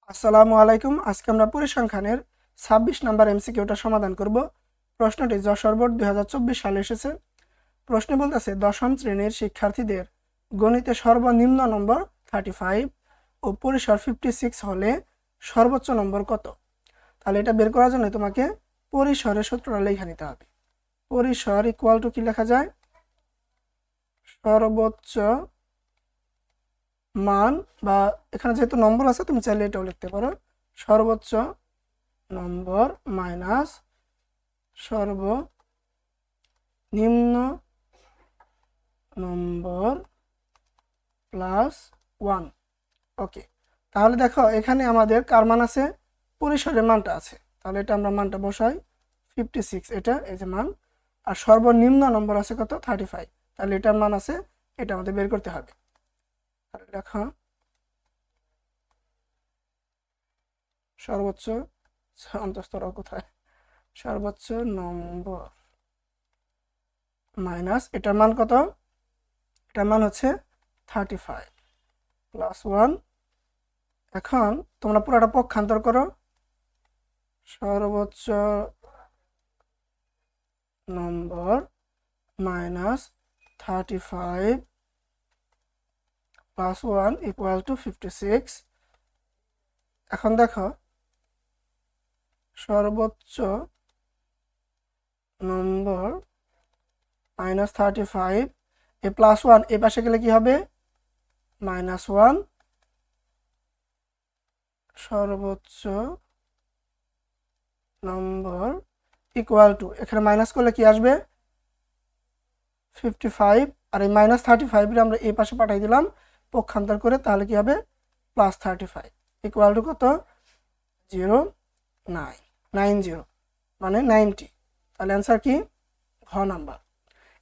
আসসালামু আলাইকুম। আজকে আমরা পরিসংখ্যানের ২৬ নম্বর এমসিকিউটা সমাধান করব। প্রশ্নটি যশোর বোর্ড ২০২৪ সালে এসেছে। প্রশ্নে বলতেছে দশম শ্রেণীর শিক্ষার্থীদের গণিতে সর্বনিম্ন নম্বর 35 ও পরিসর 56 হলে সর্বোচ্চ নম্বর কত? তাহলে এটা বের করার জন্য তোমাকে পরিসরের সূত্রটা লেখা নিতে হবে। পরিসর ইকুয়াল টু কি লেখা যায়? সর্বোচ্চ মান, বা এখানে যেহেতু নম্বর আছে তুমি চাইলে এটাও লিখতে পারো, সর্বোচ্চ নম্বর মাইনাস সর্বনিম্ন নম্বর প্লাস 1। ওকে, তাহলে দেখো এখানে আমাদের কার মান আছে? পরিসরের মানটা আছে। তাহলে এটা আমরা মানটা বসাই 56, এটা এই যে মান। আর সর্বনিম্ন নম্বর আছে কত? 35। তাহলে এটার মান আছে, এটা আমাদের বের করতে হবে। তাহলে লেখা সর্বোচ্চ অন্তঃস্থর কোথায়? সর্বোচ্চ নম্বর মাইনাস এটার মান কত? এটার মান হচ্ছে 35 প্লাস 1। এখন তোমরা পুরোটা পক্ষান্তর করো। সর্বোচ্চ নম্বর মাইনাস 35 প্লাস 1 ইকুয়াল টু 56। এখন দেখো সর্বোচ্চ নম্বর মাইনাস 35, এ প্লাস 1 এ পাশে গেলে কি হবে? মাইনাস 1। সর্বোচ্চ নম্বর ইকুয়াল টু, এখানে মাইনাস করলে কি আসবে? 55। আর এই মাইনাস 35 আমরা এই পাশে পাঠিয়ে দিলাম পক্ষান্তর করে, তাহলে কি হবে? প্লাস 35 ইকুয়াল টু কত? 0.990 মানে 90। তাহলে অ্যান্সার কি? ঘ নাম্বার।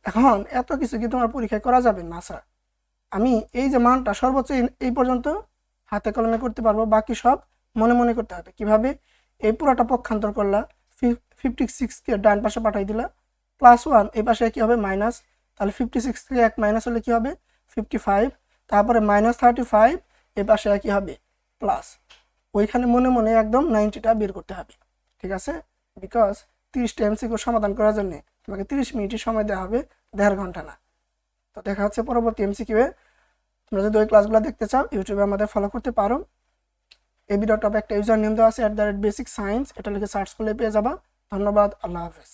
এখন এত কিছু কি তোমার পরীক্ষায় করা যাবে না স্যার? আমি এই যে মানটা সর্বোচ্চ এই পর্যন্ত হাতে কলমে করতে পারবো, বাকি সব মনে মনে করতে হবে। কিভাবে? এই পুরোটা পক্ষান্তর করলা, 56কে ডান পাশে পাঠিয়ে দিলা, প্লাস 1 এই পাশে কি হবে? মাইনাস। তাহলে 56 থেকে 1 মাইনাস হলে কি হবে? 55। তারপরে মাইনাস 35 এই পাশে কি হবে? প্লাস। ওইখানে মনে মনে একদম 90টা বের করতে হবে, ঠিক আছে? বিকজ 30টা এমসিকিউ সমাধান করার জন্য তোমাকে 30 মিনিটই সময় দেওয়া হবে, 1.5 ঘন্টা না। তো দেখা হচ্ছে পরবর্তী এমসিকিউয়ে। তোমরা যদি ওই ক্লাসগুলো দেখতে চাও ইউটিউবে আমাদের ফলো করতে পারো। এই ভিডিওটা একটা ইউজার নেম দেওয়া আছে @basicscience, এটা লিখে সার্চ করলে পেয়ে যাবা। ধন্যবাদ, আল্লাহ হাফেজ।